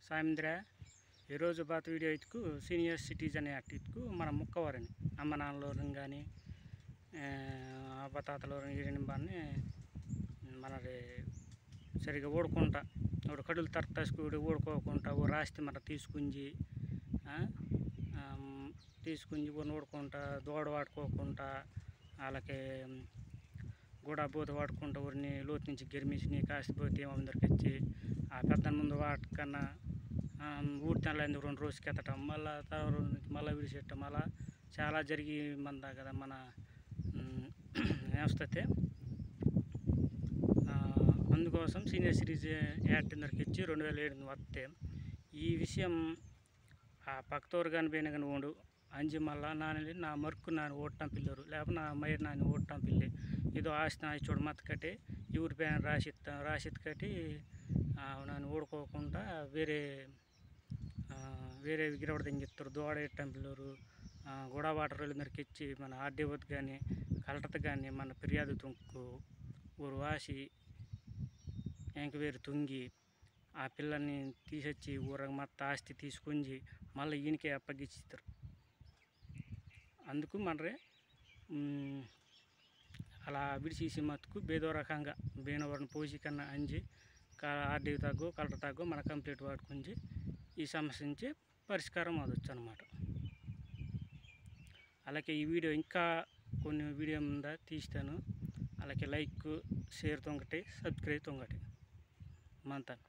సాయంత్ర ఈరోజు బాత video ఇటుకు senior citizen act ఇటుకు మన ముక్కవారని అమ్మ నాన్నలోని కానీ అబ్బతాతలోని ఈయన బాన్ని మనది సరిగా ఓడుకుంటా ఒక కడులు తరతసుకుడి ఓడుకోకుండా ఓ రాస్తే మన తీసుకుని ఓడుకుంటా దోడ వాడుకోకుండా వాళ్ళకి కూడా బోధ వాడుకుంటూ ఊరిని లోతు నుంచి గెరిమించి కాసిపోతే ఏమందరికి వచ్చి ఆ పెద్ద ముందు వాటికన్నా ఊడితనలు 2 రోజులకి ఎత్తటం మళ్ళీ విడిచేయటం అలా చాలా జరిగి మన కదా మన వ్యవస్థతే అందుకోసం సీనియర్ సిటిజన్ యాక్ట్ అందరికి ఇచ్చి 2007 వస్తే ఈ విషయం ఆ పక్కతోరు కానీ పోయిన కానీ ఓడు అంజి మళ్ళా నాని నా మరుకు నాని ఓడటం పిల్లరు లేకపోతే నా మైరు నాని ఓడటం పిల్లి ఏదో ఆస్తి చూడ మత్త కట్టి ఊరి పైన రాసిత్ కట్టి నన్ను ఓడుకోకుండా వేరే గిరవడ దింగిస్తారు దోడ ఇట్టం పిల్లరు గొడవ వాటర్ అందరికి ఇచ్చి మన ఆర్డీఓత్ కానీ కలెక్టర్ కానీ మన ఫిర్యాదు తుంకు ఊరు వాసి ఇంక వేరు తుంగి ఆ పిల్లల్ని తీసొచ్చి ఊరకు మొత్తం ఆస్తి తీసుకొని మళ్ళీ ఈయనకే అప్పగిస్తారు. అందుకు మనరే అలా విడిచేసి మట్టుకు బేదో రకంగా బేనవరని పోసి కన్నా అంజి ఆర్డీఓ తగ్గు కలెక్టర్ తగ్గు మన కంప్లీట్ వాడుకొని ఈ సమస్య నుంచి పరిష్కారం అవ్వచ్చు అన్నమాట. అలాగే ఈ వీడియో ఇంకా కొన్ని వీడియో ముందా తీస్తాను. అలాగే లైక్ షేర్ తొంగటి సబ్స్క్రైబ్ తొంగటి మంతాను.